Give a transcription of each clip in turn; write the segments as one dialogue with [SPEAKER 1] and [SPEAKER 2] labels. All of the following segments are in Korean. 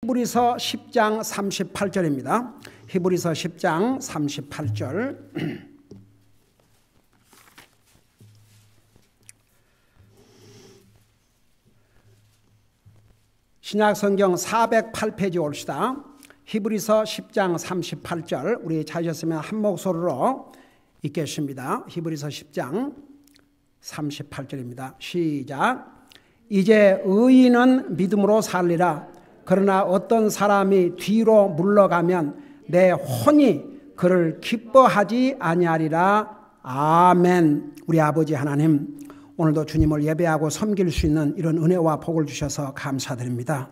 [SPEAKER 1] 히브리서 10장 38절입니다. 히브리서 10장 38절. 신약성경 408페이지 옵시다. 히브리서 10장 38절. 우리 찾으셨으면 한 목소리로 읽겠습니다. 히브리서 10장 38절입니다. 시작. 이제 의인은 믿음으로 살리라. 그러나 어떤 사람이 뒤로 물러가면 내 혼이 그를 기뻐하지 아니하리라. 아멘. 우리 아버지 하나님, 오늘도 주님을 예배하고 섬길 수 있는 이런 은혜와 복을 주셔서 감사드립니다.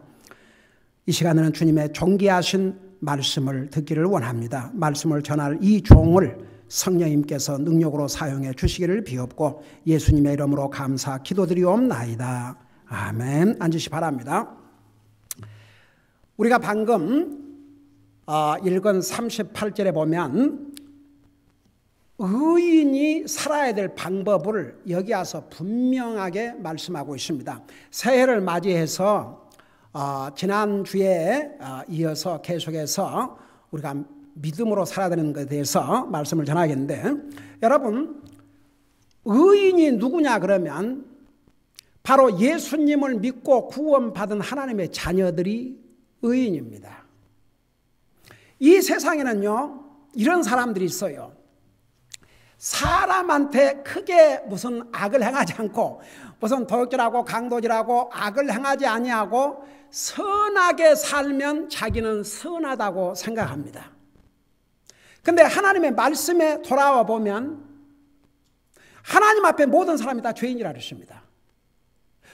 [SPEAKER 1] 이 시간에는 주님의 존귀하신 말씀을 듣기를 원합니다. 말씀을 전할 이 종을 성령님께서 능력으로 사용해 주시기를 비옵고 예수님의 이름으로 감사 기도드리옵나이다. 아멘. 앉으시 바랍니다. 우리가 방금 읽은 38절에 보면 의인이 살아야 될 방법을 여기 와서 분명하게 말씀하고 있습니다. 새해를 맞이해서 지난주에 이어서 계속해서 우리가 믿음으로 살아야 되는 것에 대해서 말씀을 전하겠는데, 여러분, 의인이 누구냐 그러면 바로 예수님을 믿고 구원받은 하나님의 자녀들이 의인입니다. 이 세상에는요, 이런 사람들이 있어요. 사람한테 크게 무슨 악을 행하지 않고, 무슨 도둑질하고 강도질하고 악을 행하지 아니하고 선하게 살면 자기는 선하다고 생각합니다. 그런데 하나님의 말씀에 돌아와 보면 하나님 앞에 모든 사람이 다 죄인이라 그랬습니다.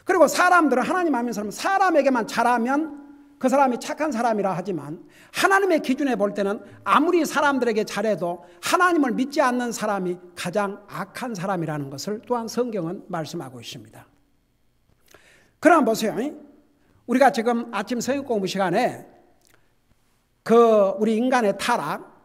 [SPEAKER 1] 그리고 사람들은 하나님 앞에서 사람에게만 잘하면 그 사람이 착한 사람이라 하지만 하나님의 기준에 볼 때는 아무리 사람들에게 잘해도 하나님을 믿지 않는 사람이 가장 악한 사람이라는 것을 또한 성경은 말씀하고 있습니다. 그럼 보세요. 우리가 지금 아침 성경 공부 시간에 우리 인간의 타락,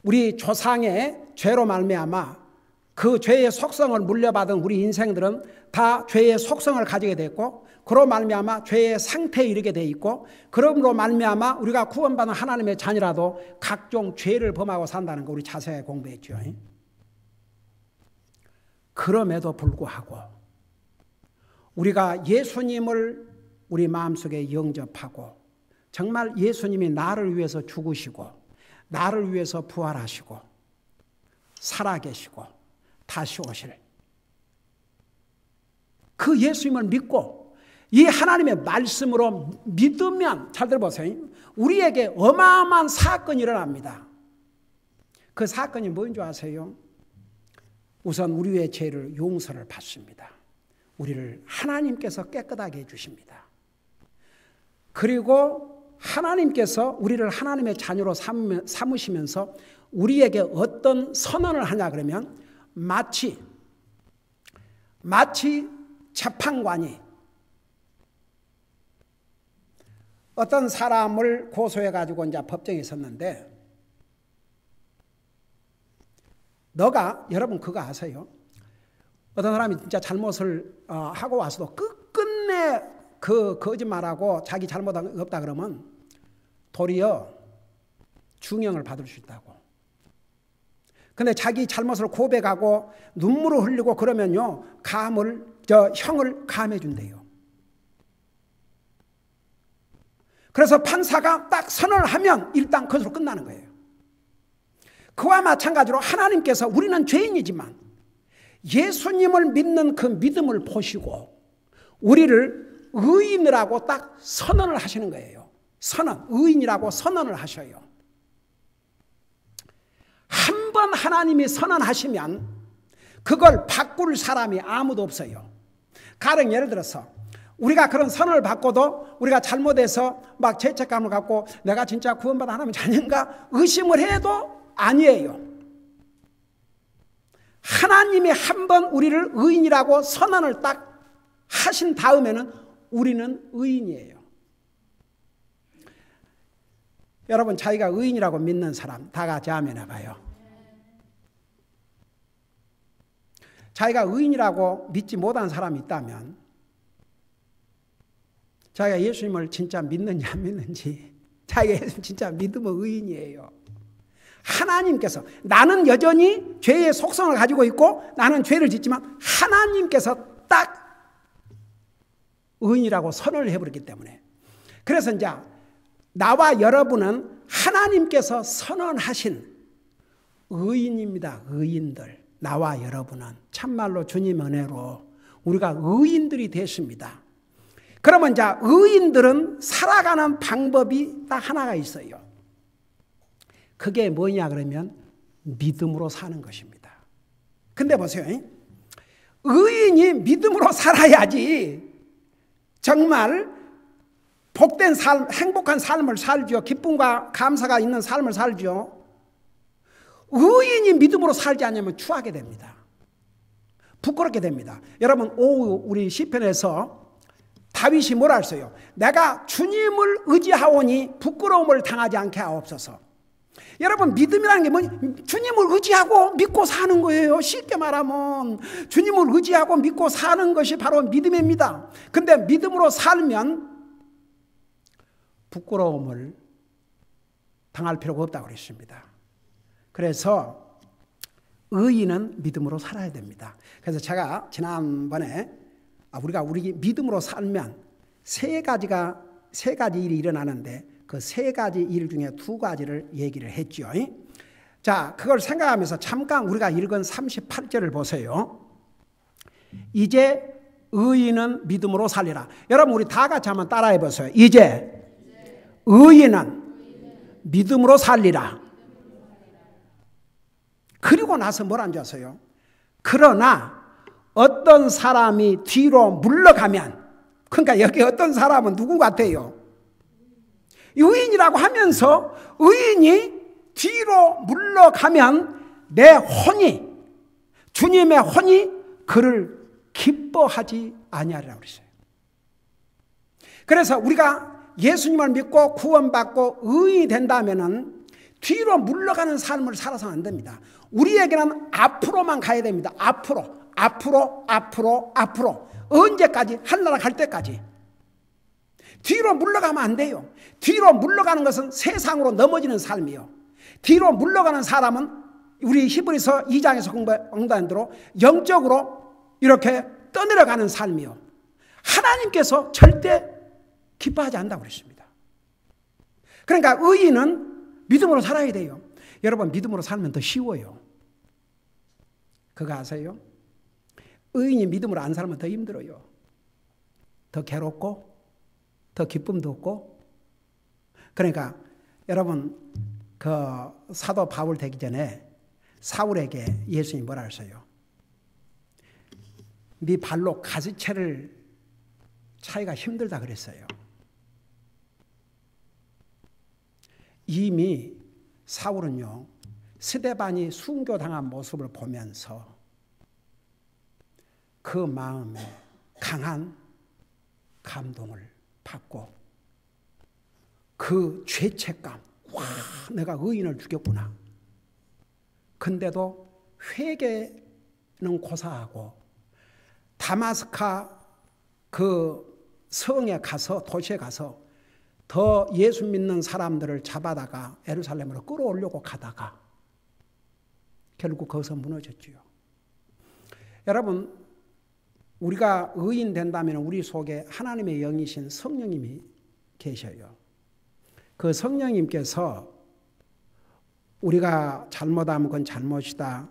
[SPEAKER 1] 우리 조상의 죄로 말미암아 그 죄의 속성을 물려받은 우리 인생들은 다 죄의 속성을 가지게 됐고, 그로 말미암아 죄의 상태에 이르게 돼 있고, 그러므로 말미암아 우리가 구원받은 하나님의 자녀라도 각종 죄를 범하고 산다는 거 우리 자세히 공부했죠. 그럼에도 불구하고 우리가 예수님을 우리 마음속에 영접하고 정말 예수님이 나를 위해서 죽으시고 나를 위해서 부활하시고 살아계시고 다시 오실 그 예수님을 믿고 이 하나님의 말씀으로 믿으면, 잘 들어보세요, 우리에게 어마어마한 사건이 일어납니다. 그 사건이 뭔 줄 아세요? 우선 우리의 죄를 용서를 받습니다. 우리를 하나님께서 깨끗하게 해주십니다. 그리고 하나님께서 우리를 하나님의 자녀로 삼으시면서 우리에게 어떤 선언을 하냐 그러면 마치 재판관이 어떤 사람을 고소해가지고 이제 법정에 섰는데, 여러분 그거 아세요? 어떤 사람이 진짜 잘못을 하고 와서도 끝끝내 그 거짓말하고 자기 잘못한 거 없다 그러면 도리어 중형을 받을 수 있다고. 근데 자기 잘못을 고백하고 눈물을 흘리고 그러면요, 형을 감해 준대요. 그래서 판사가 딱 선언을 하면 일단 그것으로 끝나는 거예요. 그와 마찬가지로 하나님께서 우리는 죄인이지만 예수님을 믿는 그 믿음을 보시고 우리를 의인이라고 딱 선언을 하시는 거예요. 의인이라고 선언을 하셔요. 한 번 하나님이 선언하시면 그걸 바꿀 사람이 아무도 없어요. 가령 예를 들어서 우리가 그런 선언을 받고도 우리가 잘못해서 막 죄책감을 갖고 내가 진짜 구원받은 하나님의 자녀인가 의심을 해도 아니에요. 하나님이 한 번 우리를 의인이라고 선언을 딱 하신 다음에는 우리는 의인이에요. 여러분, 자기가 의인이라고 믿는 사람 다 같이 아멘 해봐요. 자기가 의인이라고 믿지 못한 사람이 있다면 자기가 예수님을 진짜 믿는지 안 믿는지, 자기가 예수님 진짜 믿으면 의인이에요. 하나님께서, 나는 여전히 죄의 속성을 가지고 있고 나는 죄를 짓지만 하나님께서 딱 의인이라고 선언을 해버렸기 때문에, 그래서 이제 나와 여러분은 하나님께서 선언하신 의인입니다. 의인들. 나와 여러분은 참말로 주님 은혜로 우리가 의인들이 됐습니다. 그러면 이제 의인들은 살아가는 방법이 딱 하나가 있어요. 그게 뭐냐 그러면 믿음으로 사는 것입니다. 근데 보세요. 의인이 믿음으로 살아야지 정말 복된 삶, 행복한 삶을 살죠. 기쁨과 감사가 있는 삶을 살죠. 의인이 믿음으로 살지 않으면 추하게 됩니다. 부끄럽게 됩니다. 여러분, 오후 우리 시편에서 다윗이 뭐라 했어요? 내가 주님을 의지하오니 부끄러움을 당하지 않게 하옵소서. 여러분, 믿음이라는 게 뭐냐? 주님을 의지하고 믿고 사는 거예요. 쉽게 말하면 주님을 의지하고 믿고 사는 것이 바로 믿음입니다. 근데 믿음으로 살면 부끄러움을 당할 필요가 없다고 그랬습니다. 그래서 의인은 믿음으로 살아야 됩니다. 그래서 제가 지난번에 우리 믿음으로 살면 세 가지 일이 일어나는데 그 세 가지 일 중에 두 가지를 얘기를 했죠. 자, 그걸 생각하면서 잠깐 우리가 읽은 38절을 보세요. 이제 의인은 믿음으로 살리라. 여러분, 우리 다 같이 한번 따라해 보세요. 이제 의인은 믿음으로 살리라. 그리고 나서 뭐라는 줄 아세요? 그러나 어떤 사람이 뒤로 물러가면, 그러니까 여기 어떤 사람은 누구 같아요? 의인이라고 하면서 의인이 뒤로 물러가면 내 혼이, 주님의 혼이 그를 기뻐하지 아니하리라고 그랬어요. 그래서 우리가 예수님을 믿고 구원받고 의인이 된다면은 뒤로 물러가는 삶을 살아서는 안 됩니다. 우리에게는 앞으로만 가야 됩니다. 앞으로. 언제까지? 하늘나라 갈 때까지. 뒤로 물러가면 안 돼요. 뒤로 물러가는 것은 세상으로 넘어지는 삶이요. 뒤로 물러가는 사람은 우리 히브리서 2장에서 공부한 대로 영적으로 이렇게 떠내려가는 삶이요. 하나님께서 절대 기뻐하지 않는다고 그랬습니다. 그러니까 의인은 믿음으로 살아야 돼요. 여러분, 믿음으로 살면 더 쉬워요. 그거 아세요? 의인이 믿음으로 안 살면 더 힘들어요. 더 괴롭고 더 기쁨도 없고. 그러니까 여러분, 그 사도 바울 되기 전에 사울에게 예수님이 뭐라 했어요? 네 발로 가시채를 차기가 힘들다 그랬어요. 이미 사울은요, 스데반이 순교당한 모습을 보면서 그 마음에 강한 감동을 받고 그 죄책감, 와, 내가 의인을 죽였구나. 근데도 회개는 고사하고 다마스카 그 성에 가서, 도시에 가서 더 예수 믿는 사람들을 잡아다가 예루살렘으로 끌어오려고 가다가 결국 거기서 무너졌지요. 여러분, 우리가 의인 된다면 우리 속에 하나님의 영이신 성령님이 계셔요. 그 성령님께서 우리가 잘못하면 그건 잘못이다,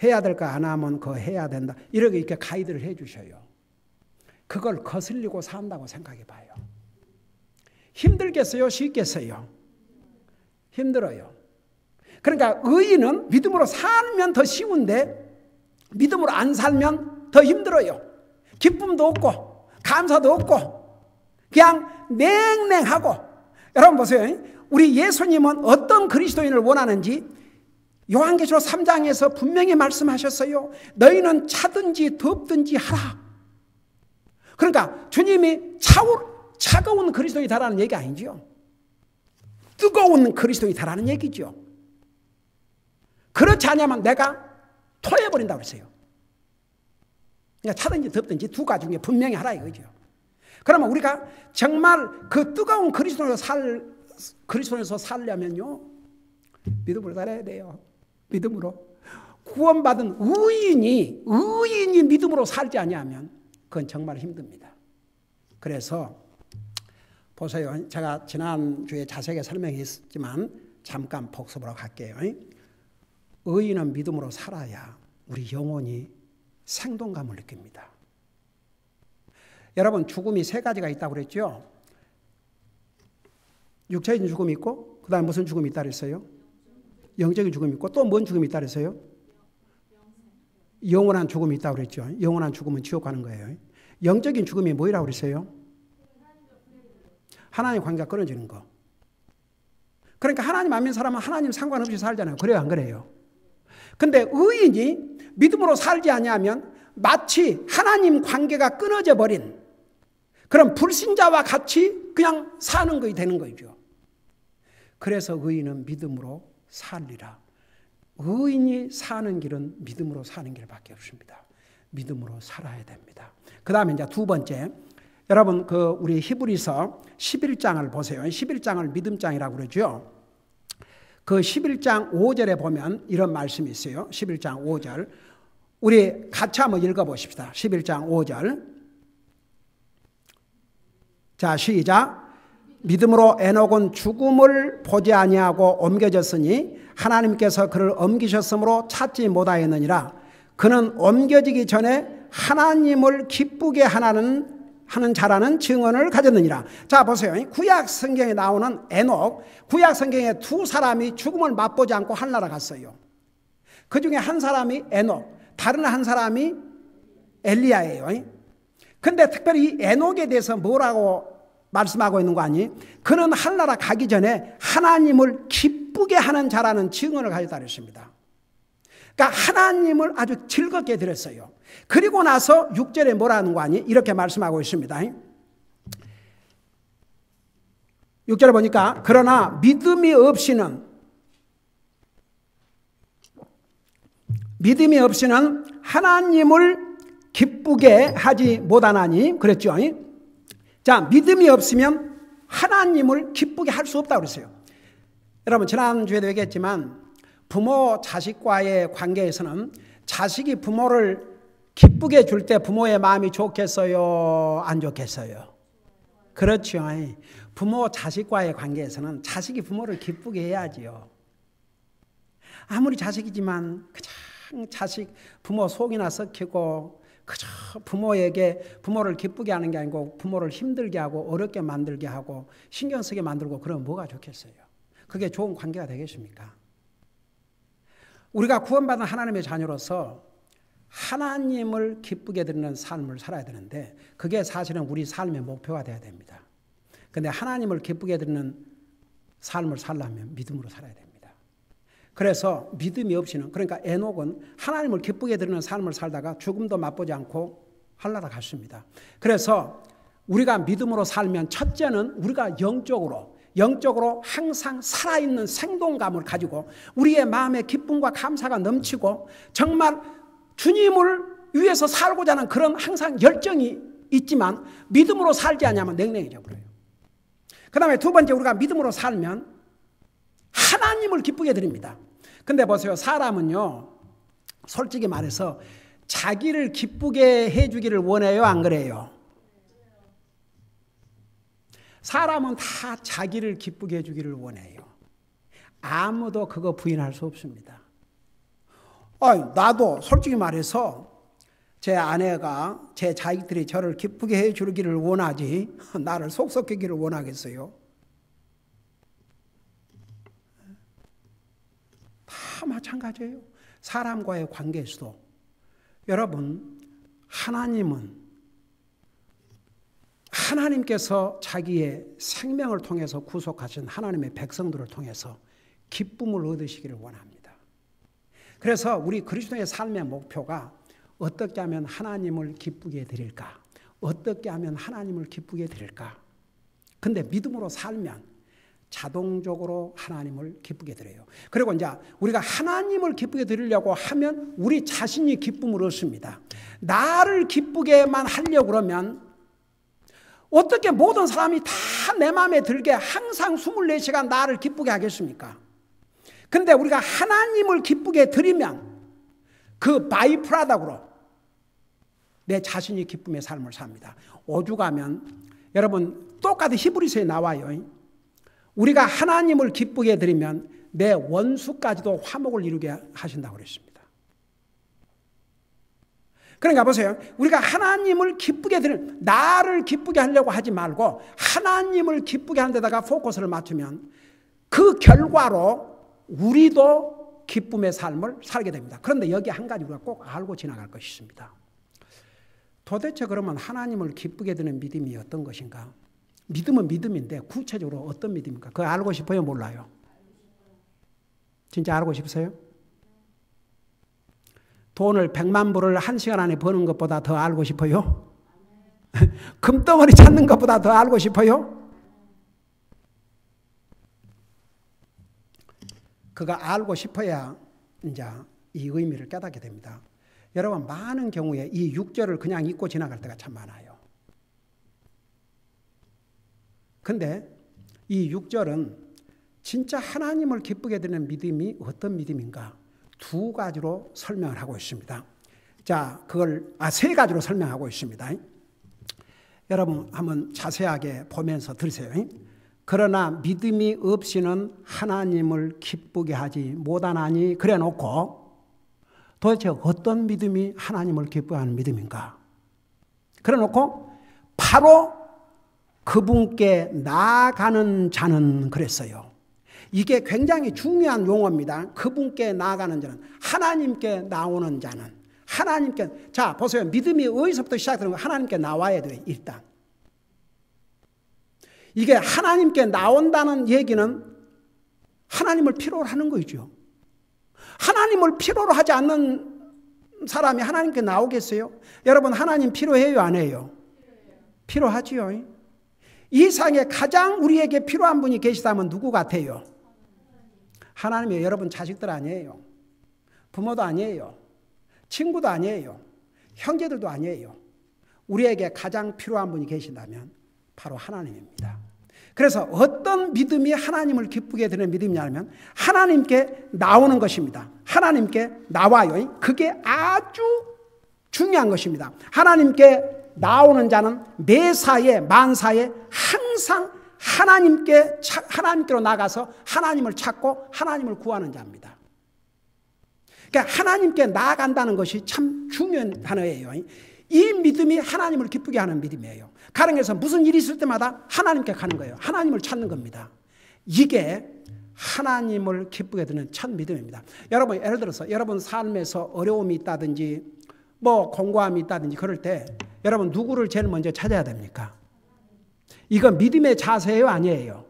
[SPEAKER 1] 해야 될 거 안 하면 그거 해야 된다, 이렇게 가이드를 해 주셔요. 그걸 거슬리고 산다고 생각해 봐요. 힘들겠어요? 쉽겠어요? 힘들어요. 그러니까 의인은 믿음으로 살면 더 쉬운데 믿음으로 안 살면 더 힘들어요. 기쁨도 없고 감사도 없고 그냥 냉랭하고. 여러분 보세요. 우리 예수님은 어떤 그리스도인을 원하는지 요한계시록 3장에서 분명히 말씀하셨어요. 너희는 차든지 덥든지 하라. 그러니까 주님이 차가운 그리스도이다라는 얘기 아니죠. 뜨거운 그리스도이다라는 얘기죠. 그렇지 않으면 내가 토해버린다고 했어요. 그러니까 차든지 덥든지 두 가지 중에 분명히 하라 이거죠. 그러면 우리가 정말 그 뜨거운 그리스도에서 살려면요, 믿음으로 살아야 돼요. 믿음으로. 구원받은 의인이 믿음으로 살지 아니하면 그건 정말 힘듭니다. 그래서 보세요. 제가 지난주에 자세하게 설명했지만 잠깐 복습으로 갈게요. 의인은 믿음으로 살아야 우리 영혼이 생동감을 느낍니다. 여러분, 죽음이 세 가지가 있다고 그랬죠? 육체적인 죽음이 있고, 그 다음에 무슨 죽음이 있다 그랬어요? 영적인 죽음이 있고, 또 뭔 죽음이 있다 그랬어요? 영원한 죽음이 있다고 그랬죠. 영원한 죽음은 지옥 가는 거예요. 영적인 죽음이 뭐라고 그랬어요? 하나님 관계가 끊어지는 거. 그러니까 하나님 안 믿는 사람은 하나님 상관없이 살잖아요. 그래요, 안 그래요? 근데 의인이 믿음으로 살지 아니하면 마치 하나님 관계가 끊어져 버린 그런 불신자와 같이 그냥 사는 것이 되는 거죠. 그래서 의인은 믿음으로 살리라. 의인이 사는 길은 믿음으로 사는 길밖에 없습니다. 믿음으로 살아야 됩니다. 그 다음에 이제 두 번째, 여러분 우리 히브리서 11장을 보세요. 11장을 믿음장이라고 그러죠. 그 11장 5절에 보면 이런 말씀이 있어요. 11장 5절. 우리 같이 한번 읽어보십시다. 11장 5절. 자, 시작. 믿음으로 에녹은 죽음을 보지 아니하고 옮겨졌으니 하나님께서 그를 옮기셨으므로 찾지 못하였느니라. 그는 옮겨지기 전에 하나님을 기쁘게 하는 자라는 증언을 가졌느니라. 자, 보세요. 구약 성경에 나오는 에녹, 구약 성경에 두 사람이 죽음을 맛보지 않고 하늘나라 갔어요. 그 중에 한 사람이 에녹, 다른 한 사람이 엘리야예요. 근데 특별히 이 에녹에 대해서 뭐라고 말씀하고 있는 거 아니? 그는 하늘나라 가기 전에 하나님을 기쁘게 하는 자라는 증언을 가졌다 그랬습니다. 그러니까 하나님을 아주 즐겁게 드렸어요. 그리고 나서 6절에 뭐라는 거 아니? 이렇게 말씀하고 있습니다. 6절에 보니까 그러나 믿음이 없이는 하나님을 기쁘게 하지 못하나니 그랬죠. 자, 믿음이 없으면 하나님을 기쁘게 할 수 없다고 그랬어요. 여러분, 지난주에도 얘기했지만 부모 자식과의 관계에서는 자식이 부모를 기쁘게 줄 때 부모의 마음이 좋겠어요? 안 좋겠어요? 그렇죠. 부모 자식과의 관계에서는 자식이 부모를 기쁘게 해야지요. 아무리 자식이지만 그냥 자식 부모 속이나 썩히고 그저 부모를 기쁘게 하는 게 아니고 부모를 힘들게 하고 어렵게 만들게 하고 신경 쓰게 만들고 그러면 뭐가 좋겠어요? 그게 좋은 관계가 되겠습니까? 우리가 구원받은 하나님의 자녀로서 하나님을 기쁘게 드리는 삶을 살아야 되는데 그게 사실은 우리 삶의 목표가 돼야 됩니다. 그런데 하나님을 기쁘게 드리는 삶을 살려면 믿음으로 살아야 됩니다. 그래서 믿음이 없이는, 그러니까 에녹은 하나님을 기쁘게 드리는 삶을 살다가 죽음도 맛보지 않고 하늘나라 갔습니다. 그래서 우리가 믿음으로 살면 첫째는 우리가 영적으로 항상 살아있는 생동감을 가지고 우리의 마음에 기쁨과 감사가 넘치고 정말 주님을 위해서 살고자 하는 그런 항상 열정이 있지만 믿음으로 살지 않으면 냉랭해져 버려요. 그 다음에 두 번째, 우리가 믿음으로 살면 하나님을 기쁘게 드립니다. 근데 보세요. 사람은요, 솔직히 말해서 자기를 기쁘게 해주기를 원해요? 안 그래요? 사람은 다 자기를 기쁘게 해주기를 원해요. 아무도 그거 부인할 수 없습니다. 나도 솔직히 말해서 제 아내가, 제 자식들이 저를 기쁘게 해주기를 원하지 나를 속썩이기를 원하겠어요? 다 마찬가지예요. 사람과의 관계에서도. 여러분, 하나님께서 자기의 생명을 통해서 구속하신 하나님의 백성들을 통해서 기쁨을 얻으시기를 원합니다. 그래서 우리 그리스도의 삶의 목표가 어떻게 하면 하나님을 기쁘게 드릴까? 어떻게 하면 하나님을 기쁘게 드릴까? 근데 믿음으로 살면 자동적으로 하나님을 기쁘게 드려요. 그리고 이제 우리가 하나님을 기쁘게 드리려고 하면 우리 자신이 기쁨을 얻습니다. 나를 기쁘게만 하려고 그러면 어떻게 모든 사람이 다 내 마음에 들게 항상 24시간 나를 기쁘게 하겠습니까? 근데 우리가 하나님을 기쁘게 드리면 그 바이프라덕으로 내 자신이 기쁨의 삶을 삽니다. 오죽하면 여러분 똑같이 히브리서에 나와요. 우리가 하나님을 기쁘게 드리면 내 원수까지도 화목을 이루게 하신다고 그랬습니다. 그러니까 보세요. 우리가 하나님을 기쁘게 드리는, 나를 기쁘게 하려고 하지 말고 하나님을 기쁘게 하는 데다가 포커스를 맞추면 그 결과로 우리도 기쁨의 삶을 살게 됩니다. 그런데 여기 한 가지 우리가 꼭 알고 지나갈 것이 있습니다. 도대체 그러면 하나님을 기쁘게 드리는 믿음이 어떤 것인가? 믿음은 믿음인데 구체적으로 어떤 믿음입니까? 그거 알고 싶어요? 몰라요? 진짜 알고 싶으세요? 돈을 100만 불을 1시간 안에 버는 것보다 더 알고 싶어요? 금덩어리 찾는 것보다 더 알고 싶어요? 그거 알고 싶어야 이제 이 의미를 깨닫게 됩니다. 여러분 많은 경우에 이 6절을 그냥 잊고 지나갈 때가 참 많아요. 근데 이 6절은 진짜 하나님을 기쁘게 드리는 믿음이 어떤 믿음인가? 두 가지로 설명을 하고 있습니다. 자, 그걸 세 가지로 설명하고 있습니다. 여러분 한번 자세하게 보면서 들으세요. 그러나 믿음이 없이는 하나님을 기쁘게 하지 못하나니 그래 놓고 도대체 어떤 믿음이 하나님을 기뻐하는 믿음인가? 그래 놓고 바로 그분께 나아가는 자는 그랬어요. 이게 굉장히 중요한 용어입니다. 그분께 나아가는 자는, 하나님께 나오는 자는, 하나님께, 자 보세요. 믿음이 어디서부터 시작되는 거예요? 하나님께 나와야 돼요. 일단 이게 하나님께 나온다는 얘기는 하나님을 필요로 하는 거죠. 하나님을 필요로 하지 않는 사람이 하나님께 나오겠어요? 여러분 하나님 필요해요? 안 해요? 필요하지요. 이 세상에 가장 우리에게 필요한 분이 계시다면 누구 같아요? 하나님이에요. 여러분 자식들 아니에요. 부모도 아니에요. 친구도 아니에요. 형제들도 아니에요. 우리에게 가장 필요한 분이 계신다면 바로 하나님입니다. 그래서 어떤 믿음이 하나님을 기쁘게 드리는 믿음이냐면 하나님께 나오는 것입니다. 하나님께 나와요. 그게 아주 중요한 것입니다. 하나님께 나오는 자는 매사에 만사에 항상 하나님께로 나가서 하나님을 찾고 하나님을 구하는 자입니다. 그러니까 하나님께 나아간다는 것이 참 중요한 단어예요. 이 믿음이 하나님을 기쁘게 하는 믿음이에요. 가령해서 무슨 일이 있을 때마다 하나님께 가는 거예요. 하나님을 찾는 겁니다. 이게 하나님을 기쁘게 드리는 첫 믿음입니다. 여러분 예를 들어서 여러분 삶에서 어려움이 있다든지 뭐 공고함이 있다든지 그럴 때 여러분 누구를 제일 먼저 찾아야 됩니까? 이건 믿음의 자세예요? 아니에요?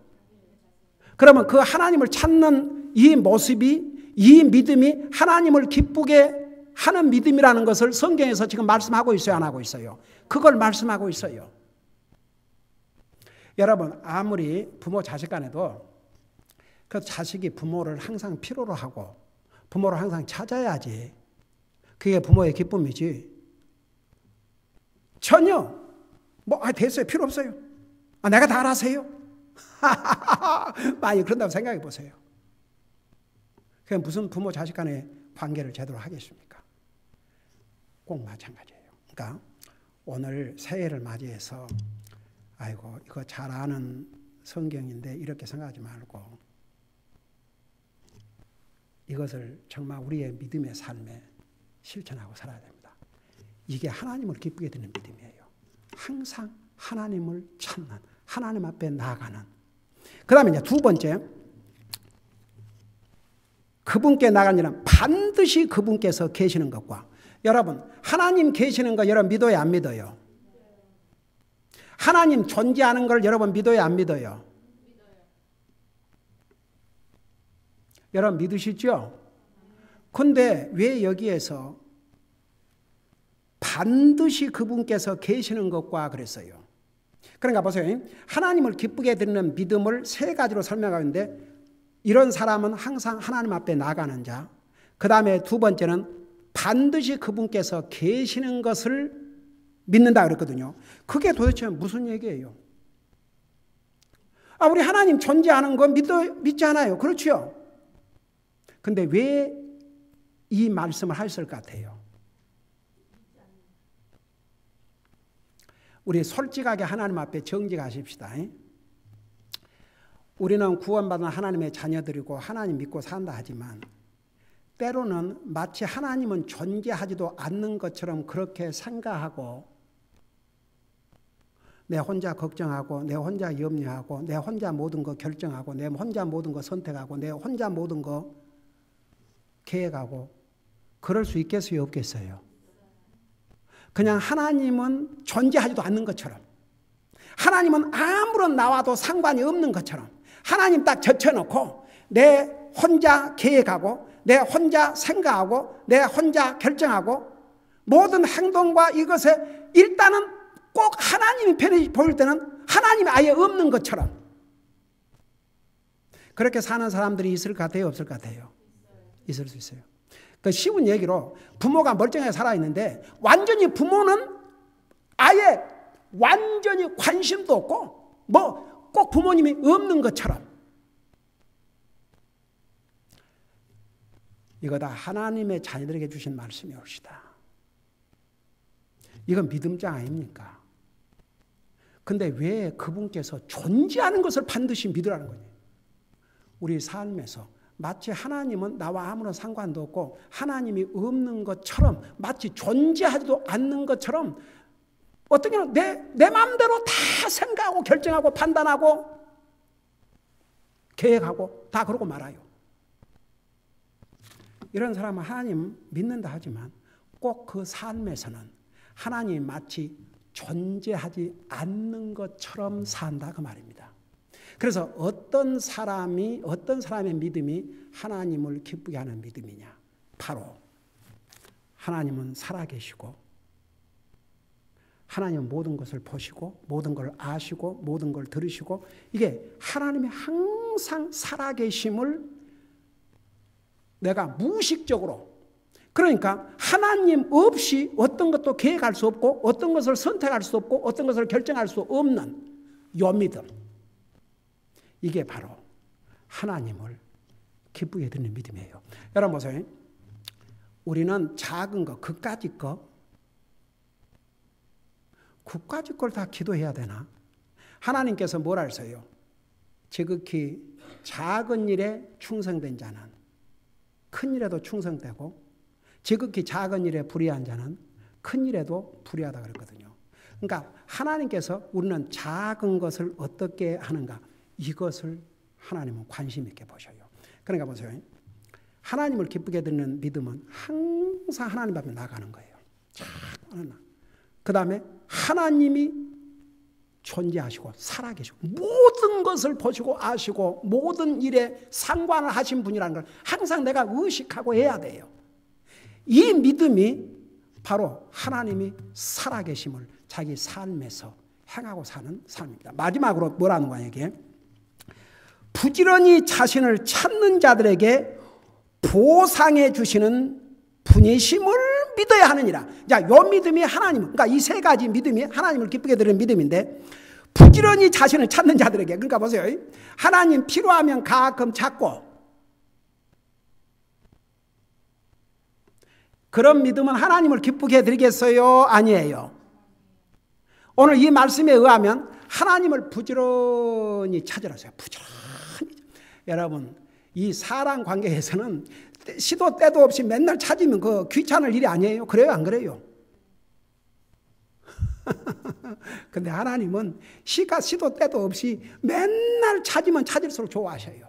[SPEAKER 1] 그러면 그 하나님을 찾는 이 모습이, 이 믿음이 하나님을 기쁘게 하는 믿음이라는 것을 성경에서 지금 말씀하고 있어요? 안 하고 있어요? 그걸 말씀하고 있어요. 여러분 아무리 부모 자식 간에도 그 자식이 부모를 항상 필요로 하고 부모를 항상 찾아야지 그게 부모의 기쁨이지 전혀 됐어요. 필요 없어요. 내가 다 알아서요. 많이 그런다고 생각해 보세요. 그게 무슨 부모 자식 간의 관계를 제대로 하겠습니까? 꼭 마찬가지예요. 그러니까 오늘 새해를 맞이해서 아이고 이거 잘 아는 성경인데 이렇게 생각하지 말고 이것을 정말 우리의 믿음의 삶에 실천하고 살아야 됩니다. 이게 하나님을 기쁘게 드리는 믿음이에요. 항상 하나님을 찾는, 하나님 앞에 나아가는. 그 다음에 이제 두 번째, 그분께 나가는 일은 반드시 그분께서 계시는 것과, 여러분 하나님 계시는 거 여러분 믿어요? 안 믿어요? 하나님 존재하는 걸 여러분 믿어요? 안 믿어요? 여러분 믿으시죠? 근데 왜 여기에서 반드시 그분께서 계시는 것과 그랬어요? 그러니까 보세요. 하나님을 기쁘게 드리는 믿음을 세 가지로 설명하는데 이런 사람은 항상 하나님 앞에 나가는 자. 그 다음에 두 번째는 반드시 그분께서 계시는 것을 믿는다 그랬거든요. 그게 도대체 무슨 얘기예요? 우리 하나님 존재하는 거 믿지 않아요. 그렇죠? 근데 왜 이 말씀을 하셨을 것 같아요? 우리 솔직하게 하나님 앞에 정직하십시다. 우리는 구원받은 하나님의 자녀들이고 하나님 믿고 산다 하지만 때로는 마치 하나님은 존재하지도 않는 것처럼 그렇게 생각하고 내 혼자 걱정하고 내 혼자 염려하고 내 혼자 모든 거 결정하고 내 혼자 모든 거 선택하고 내 혼자 모든 거 계획하고 그럴 수 있겠어요? 없겠어요? 그냥 하나님은 존재하지도 않는 것처럼 하나님은 아무런 나와도 상관이 없는 것처럼 하나님 딱 젖혀놓고 내 혼자 계획하고 내 혼자 생각하고 내 혼자 결정하고 모든 행동과 이것에 일단은 꼭 하나님이 편히 보일 때는 하나님이 아예 없는 것처럼 그렇게 사는 사람들이 있을 것 같아요? 없을 것 같아요? 있을 수 있어요. 그 쉬운 얘기로 부모가 멀쩡하게 살아있는데 완전히 부모는 아예 완전히 관심도 없고 뭐 꼭 부모님이 없는 것처럼 이거 다 하나님의 자녀들에게 주신 말씀이옵시다. 이건 믿음장 아닙니까? 근데 왜 그분께서 존재하는 것을 반드시 믿으라는 거예요? 우리 삶에서 마치 하나님은 나와 아무런 상관도 없고 하나님이 없는 것처럼 마치 존재하지도 않는 것처럼 어떻게 내 마음대로 다 생각하고 결정하고 판단하고 계획하고 다 그러고 말아요. 이런 사람은 하나님 믿는다 하지만 꼭 그 삶에서는 하나님이 마치 존재하지 않는 것처럼 산다 그 말입니다. 그래서 어떤 사람의 믿음이 하나님을 기쁘게 하는 믿음이냐? 바로 하나님은 살아계시고 하나님은 모든 것을 보시고 모든 걸 아시고 모든 걸 들으시고 이게 하나님이 항상 살아계심을 내가 무의식적으로 그러니까 하나님 없이 어떤 것도 계획할 수 없고 어떤 것을 선택할 수 없고 어떤 것을 결정할 수 없는 요 믿음 이게 바로 하나님을 기쁘게 드리는 믿음이에요. 여러분 보세요. 우리는 작은 거 그까짓 걸 다 기도해야 되나? 하나님께서 뭐라 했어요? 지극히 작은 일에 충성된 자는 큰 일에도 충성되고 지극히 작은 일에 불의한 자는 큰 일에도 불의하다 그랬거든요. 그러니까 하나님께서 우리는 작은 것을 어떻게 하는가 이것을 하나님은 관심 있게 보셔요. 그러니까 보세요. 하나님을 기쁘게 드리는 믿음은 항상 하나님 앞에 나가는 거예요. 그 다음에 하나님이 존재하시고 살아계시고 모든 것을 보시고 아시고 모든 일에 상관을 하신 분이라는 걸 항상 내가 의식하고 해야 돼요. 이 믿음이 바로 하나님이 살아계심을 자기 삶에서 행하고 사는 삶입니다. 마지막으로 뭐라는 거야 이게? 부지런히 자신을 찾는 자들에게 보상해 주시는 분이심을 믿어야 하느니라. 자, 요 믿음이 하나님, 그러니까 이 세 가지 믿음이 하나님을 기쁘게 드리는 믿음인데 부지런히 자신을 찾는 자들에게 그러니까 보세요. 하나님 필요하면 가끔 찾고 그런 믿음은 하나님을 기쁘게 드리겠어요? 아니에요. 오늘 이 말씀에 의하면 하나님을 부지런히 찾으라세요. 부지런히. 여러분 이 사랑 관계에서는 시도 때도 없이 맨날 찾으면 그 귀찮을 일이 아니에요. 그래요? 안 그래요? 근데 하나님은 시도 때도 없이 맨날 찾으면 찾을수록 좋아하셔요.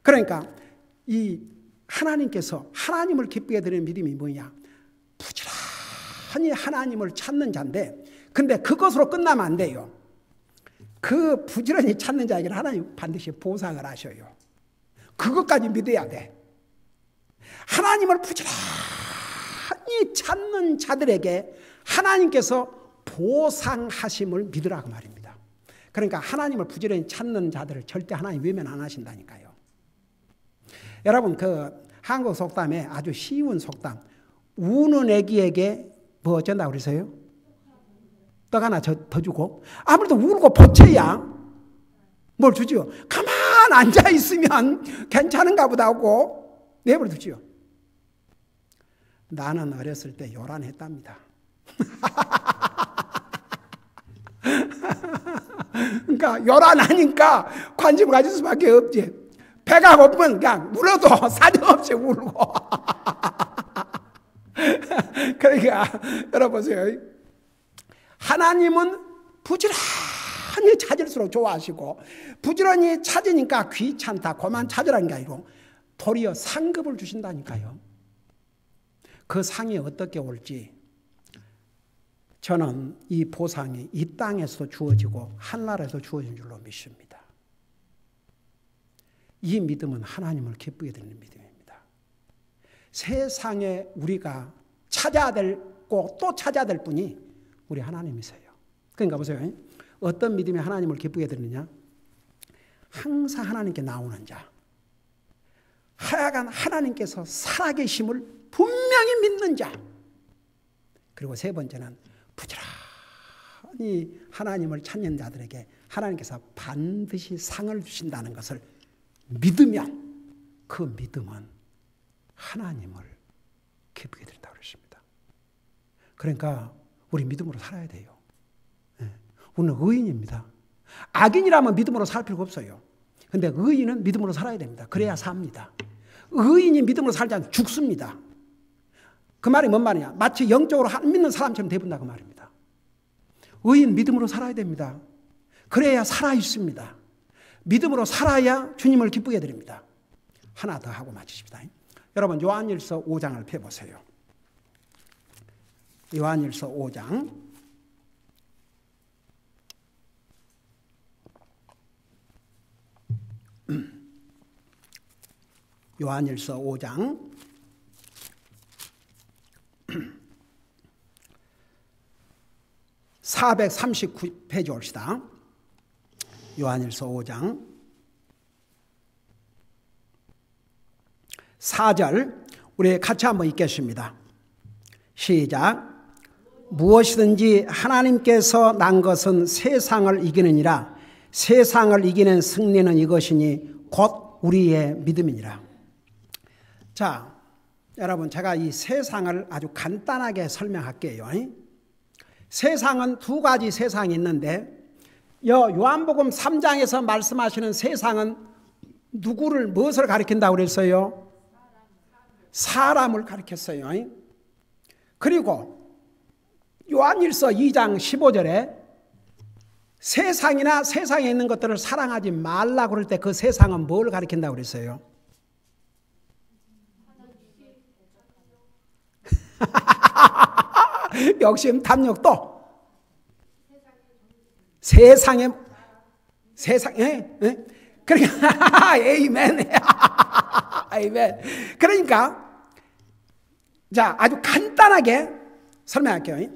[SPEAKER 1] 그러니까 이 하나님께서 하나님을 기쁘게 드리는 믿음이 뭐냐? 부지런히 하나님을 찾는 자인데 근데 그것으로 끝나면 안 돼요. 그 부지런히 찾는 자에게는 하나님 반드시 보상을 하셔요. 그것까지 믿어야 돼. 하나님을 부지런히 찾는 자들에게 하나님께서 보상하심을 믿으라고 말입니다. 그러니까 하나님을 부지런히 찾는 자들을 절대 하나님 외면 안 하신다니까요. 여러분 그 한국 속담에 아주 쉬운 속담 우는 애기에게 뭐 어쩐다고 그러세요? 떡 하나 더 주고, 아무래도 울고 보채야 뭘 주지요? 가만 앉아 있으면 괜찮은가 보다 하고 내버려 두지요. 나는 어렸을 때 요란했답니다. 그러니까 요란하니까 관심을 가질 수밖에 없지. 배가 고프면 그냥 울어도 사정없이 울고. 그러니까 여러분 보세요. 하나님은 부지런히 찾을수록 좋아하시고, 부지런히 찾으니까 귀찮다, 그만 찾으라는 게 아니고 도리어 상급을 주신다니까요. 그 상이 어떻게 올지 저는 이 보상이 이 땅에서 주어지고 하늘에서 주어진 줄로 믿습니다. 이 믿음은 하나님을 기쁘게 드리는 믿음입니다. 세상에 우리가 찾아야 되고 또 찾아야 될 분이 우리 하나님이세요. 그러니까 보세요. 어떤 믿음이 하나님을 기쁘게 드리느냐? 항상 하나님께 나오는 자, 하여간 하나님께서 살아계심을 분명히 믿는 자, 그리고 세 번째는 부지런히 하나님을 찾는 자들에게 하나님께서 반드시 상을 주신다는 것을 믿으면 그 믿음은 하나님을 기쁘게 드린다고 그랬습니다. 그러니까 우리 믿음으로 살아야 돼요. 우리는 의인입니다. 악인이라면 믿음으로 살 필요가 없어요. 그런데 의인은 믿음으로 살아야 됩니다. 그래야 삽니다. 의인이 믿음으로 살지 않으면 죽습니다. 그 말이 뭔 말이냐? 마치 영적으로 안 믿는 사람처럼 되분다 그 말입니다. 의인 믿음으로 살아야 됩니다. 그래야 살아 있습니다. 믿음으로 살아야 주님을 기쁘게 드립니다. 하나 더 하고 마치십시다. 여러분 요한일서 5장을 펴보세요. 요한일서 5장 요한일서 5장 439페이지 옵시다. 요한일서 5장 4절 우리 같이 한번 읽겠습니다. 시작. 무엇이든지 하나님께서 난 것은 세상을 이기느니라. 세상을 이기는 승리는 이것이니 곧 우리의 믿음이니라. 자, 여러분 제가 이 세상을 아주 간단하게 설명할게요. 세상은 두 가지 세상이 있는데 요한복음 3장에서 말씀하시는 세상은 누구를 무엇을 가리킨다고 그랬어요? 사람을 가리켰어요. 그리고 요한일서 2장 15절에 세상이나 세상에 있는 것들을 사랑하지 말라고 그럴 때 그 세상은 뭘 가리킨다고 그랬어요? 욕심, 탐욕도 세상에 그러니까 에이멘. 아이멘. 그러니까 자 아주 간단하게 설명할게요.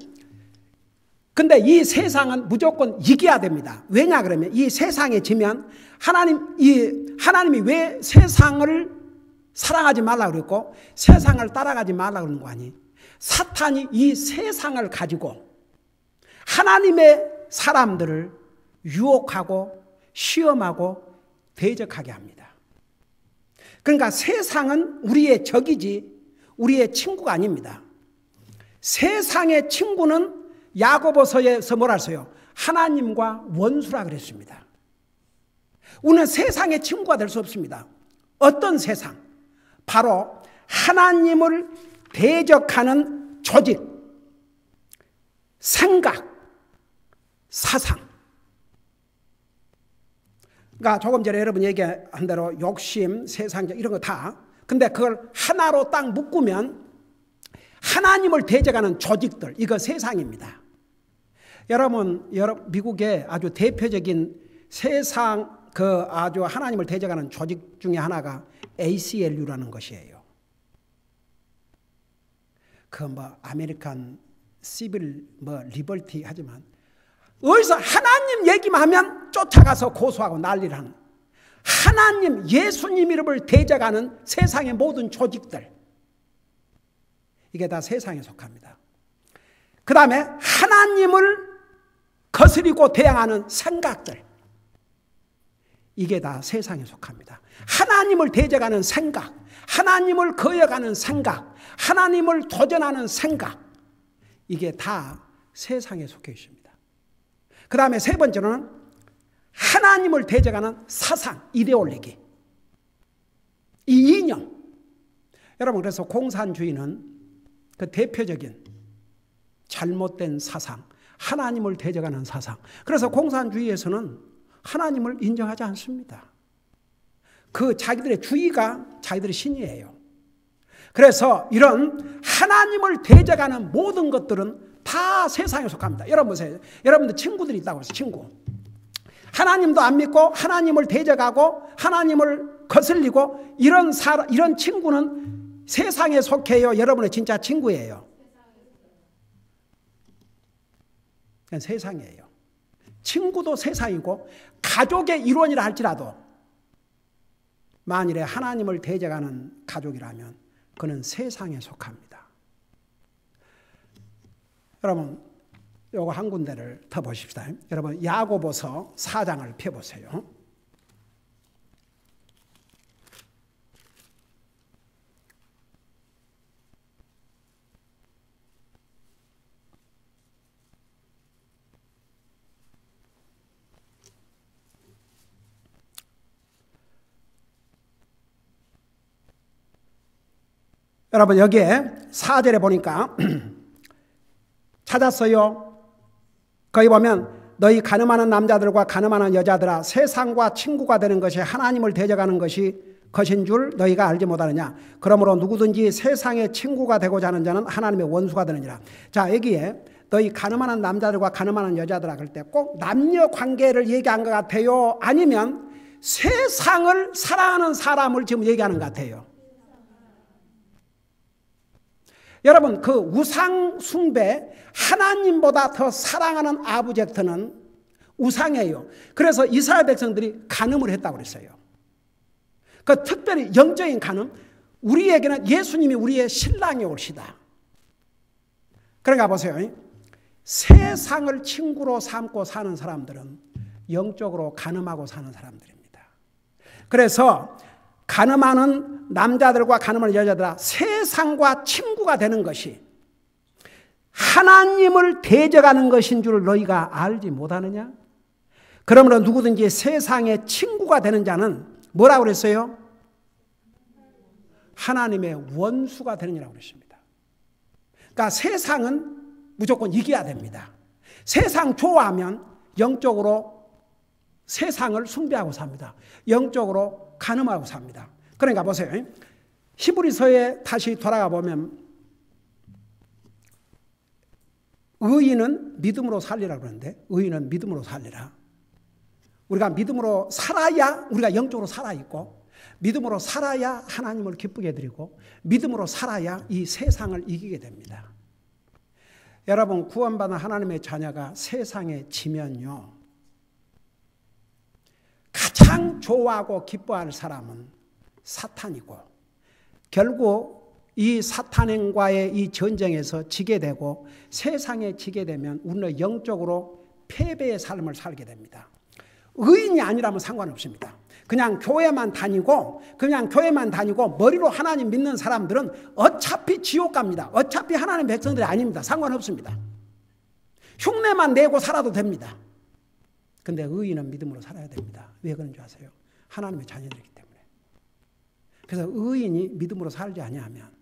[SPEAKER 1] 근데 이 세상은 무조건 이겨야 됩니다. 왜냐 그러면 이 세상에 지면 하나님이 왜 세상을 사랑하지 말라고 그랬고 세상을 따라가지 말라고 그러는 거 아니에요? 사탄이 이 세상을 가지고 하나님의 사람들을 유혹하고 시험하고 대적하게 합니다. 그러니까 세상은 우리의 적이지 우리의 친구가 아닙니다. 세상의 친구는 야고보서에서 뭐라 했어요? 하나님과 원수라 그랬습니다. 우리는 세상의 친구가 될 수 없습니다. 어떤 세상? 바로 하나님을 대적하는 조직, 생각, 사상. 그러니까 조금 전에 여러분 얘기한 대로 욕심, 세상적 이런 거 다. 근데 그걸 하나로 딱 묶으면 하나님을 대적하는 조직들, 이거 세상입니다. 여러분 미국의 아주 대표적인 세상 아주 하나님을 대적하는 조직 중에 하나가 ACLU라는 것이에요. 아메리칸 시빌 리버티 하지만 어디서 하나님 얘기만 하면 쫓아가서 고소하고 난리를 하는 하나님 예수님 이름을 대적하는 세상의 모든 조직들, 이게 다 세상에 속합니다. 그 다음에 하나님을 거스리고 대항하는 생각들, 이게 다 세상에 속합니다. 하나님을 대적하는 생각, 하나님을 거역하는 생각, 하나님을 도전하는 생각, 이게 다 세상에 속해 있습니다. 그 다음에 세 번째로는 하나님을 대적하는 사상, 이데올로기, 이 이념. 여러분, 그래서 공산주의는 그 대표적인 잘못된 사상, 하나님을 대적하는 사상. 그래서 공산주의에서는 하나님을 인정하지 않습니다. 그 자기들의 주의가 자기들의 신이에요. 그래서 이런 하나님을 대적하는 모든 것들은 다 세상에 속합니다. 여러분 보세요. 여러분들 친구들이 있다고 해서 친구. 하나님도 안 믿고 하나님을 대적하고 하나님을 거슬리고 이런 친구는 세상에 속해요. 여러분의 진짜 친구예요. 그냥 세상이에요. 친구도 세상이고 가족의 일원이라 할지라도 만일에 하나님을 대적하는 가족이라면 그는 세상에 속합니다. 여러분, 요거 한 군데를 더 보십시다. 여러분, 야고보서 4장을 펴보세요. 여러분, 여기에 4절에 보니까 찾았어요. 거기 보면 너희 가늠하는 남자들과 가늠하는 여자들아, 세상과 친구가 되는 것이 하나님을 대적하는 것인 줄 너희가 알지 못하느냐. 그러므로 누구든지 세상의 친구가 되고자 하는 자는 하나님의 원수가 되느니라. 자, 여기에 너희 가늠하는 남자들과 가늠하는 여자들아 그럴 때 꼭 남녀 관계를 얘기한 것 같아요? 아니면 세상을 사랑하는 사람을 지금 얘기하는 것 같아요? 여러분, 그 우상 숭배, 하나님보다 더 사랑하는 아브젝트는 우상이에요. 그래서 이스라엘 백성들이 간음을 했다고 그랬어요. 그 특별히 영적인 간음, 우리에게는 예수님이 우리의 신랑이 올시다. 그러니까 보세요. 세상을 친구로 삼고 사는 사람들은 영적으로 간음하고 사는 사람들입니다. 그래서 간음하는 남자들과 간음하는 여자들아, 세상과 친구가 되는 것이 하나님을 대적하는 것인 줄 너희가 알지 못하느냐? 그러므로 누구든지 세상의 친구가 되는 자는 뭐라고 그랬어요? 하나님의 원수가 되느니라고 그랬습니다. 그러니까 세상은 무조건 이겨야 됩니다. 세상 좋아하면 영적으로 세상을 숭배하고 삽니다. 영적으로 간음하고 삽니다. 그러니까 보세요. 히브리서에 다시 돌아가 보면 의인은 믿음으로 살리라 그러는데, 의인은 믿음으로 살리라. 우리가 믿음으로 살아야 우리가 영적으로 살아있고, 믿음으로 살아야 하나님을 기쁘게 드리고, 믿음으로 살아야 이 세상을 이기게 됩니다. 여러분, 구원받은 하나님의 자녀가 세상에 지면요, 가장 좋아하고 기뻐할 사람은 사탄이고, 결국 이 사탄과의 이 전쟁에서 지게 되고 세상에 지게 되면 우리는 영적으로 패배의 삶을 살게 됩니다. 의인이 아니라면 상관없습니다. 그냥 교회만 다니고 머리로 하나님 믿는 사람들은 어차피 지옥 갑니다. 어차피 하나님 백성들이 아닙니다. 상관없습니다. 흉내만 내고 살아도 됩니다. 근데 의인은 믿음으로 살아야 됩니다. 왜 그런 줄 아세요? 하나님의 자녀들이기 때문에. 그래서 의인이 믿음으로 살지 아니하면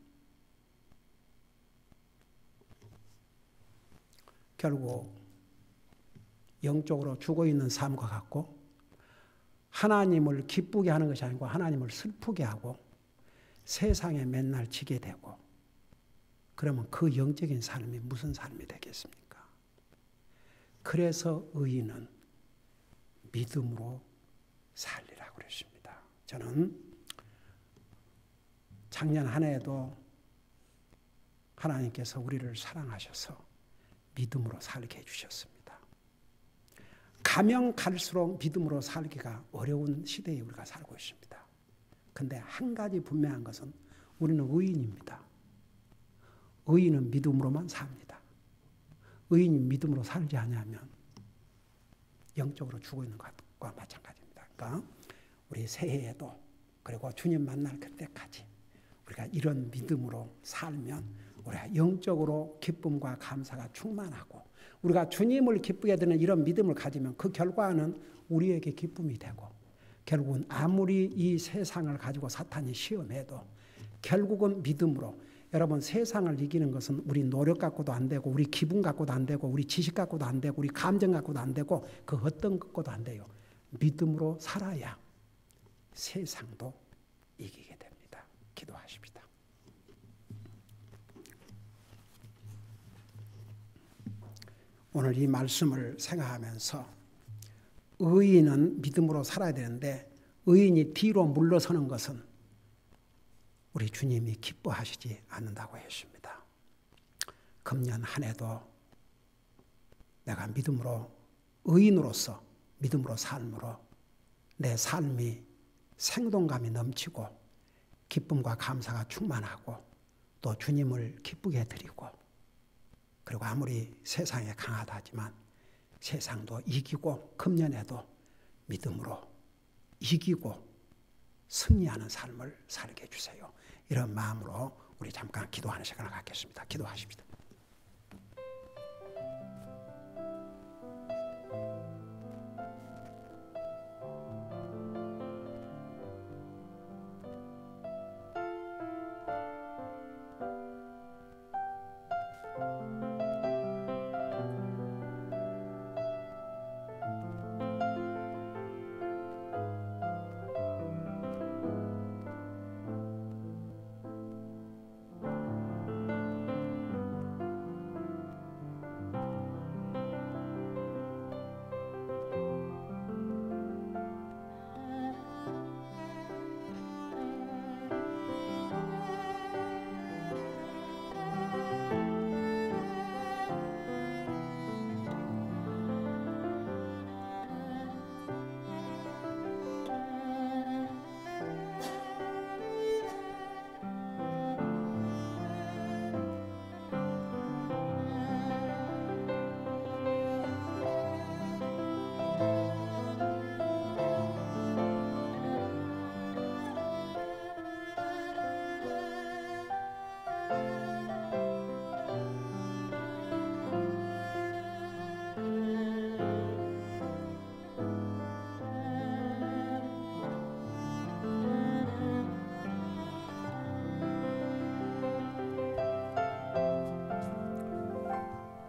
[SPEAKER 1] 결국 영적으로 죽어있는 삶과 같고, 하나님을 기쁘게 하는 것이 아니고 하나님을 슬프게 하고 세상에 맨날 지게 되고, 그러면 그 영적인 삶이 무슨 삶이 되겠습니까? 그래서 의인은 믿음으로 살리라고 그랬습니다. 저는 작년 한 해에도 하나님께서 우리를 사랑하셔서 믿음으로 살게 해주셨습니다. 가면 갈수록 믿음으로 살기가 어려운 시대에 우리가 살고 있습니다. 그런데 한 가지 분명한 것은 우리는 의인입니다. 의인은 믿음으로만 삽니다. 의인이 믿음으로 살지 않으면 영적으로 죽어 있는 것과 마찬가지입니다. 그러니까 우리 새해에도 그리고 주님 만날 그때까지 우리가 이런 믿음으로 살면 우리가 영적으로 기쁨과 감사가 충만하고 우리가 주님을 기쁘게 되는 이런 믿음을 가지면 그 결과는 우리에게 기쁨이 되고 결국은 아무리 이 세상을 가지고 사탄이 시험해도 결국은 믿음으로 여러분 세상을 이기는 것은 우리 노력 갖고도 안 되고 우리 기분 갖고도 안 되고 우리 지식 갖고도 안 되고 우리 감정 갖고도 안 되고 그 어떤 것과도 안 돼요. 믿음으로 살아야 세상도 이기게 됩니다. 기도하십시다. 오늘 이 말씀을 생각하면서 의인은 믿음으로 살아야 되는데 의인이 뒤로 물러서는 것은 우리 주님이 기뻐하시지 않는다고 했습니다. 금년 한 해도 내가 믿음으로 의인으로서 믿음으로 삶으로 내 삶이 생동감이 넘치고 기쁨과 감사가 충만하고 또 주님을 기쁘게 드리고 그리고 아무리 세상에 강하다 하지만 세상도 이기고 금년에도 믿음으로 이기고 승리하는 삶을 살게 해주세요. 이런 마음으로 우리 잠깐 기도하는 시간을 갖겠습니다. 기도하십시다.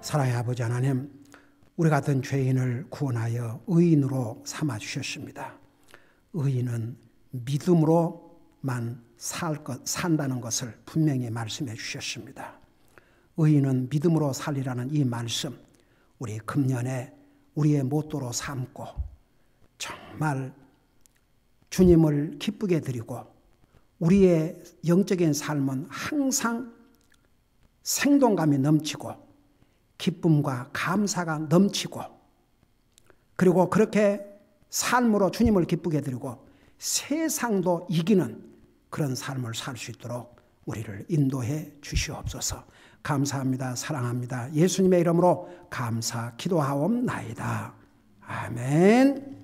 [SPEAKER 1] 사랑의 아버지 하나님, 우리 같은 죄인을 구원하여 의인으로 삼아 주셨습니다. 의인은 믿음으로만 산다는 것을 분명히 말씀해 주셨습니다. 의인은 믿음으로 살리라는 이 말씀, 우리 금년에 우리의 모토로 삼고 정말 주님을 기쁘게 드리고 우리의 영적인 삶은 항상 생동감이 넘치고 기쁨과 감사가 넘치고 그리고 그렇게 삶으로 주님을 기쁘게 드리고 세상도 이기는 그런 삶을 살 수 있도록 우리를 인도해 주시옵소서. 감사합니다. 사랑합니다. 예수님의 이름으로 감사 기도하옵나이다. 아멘.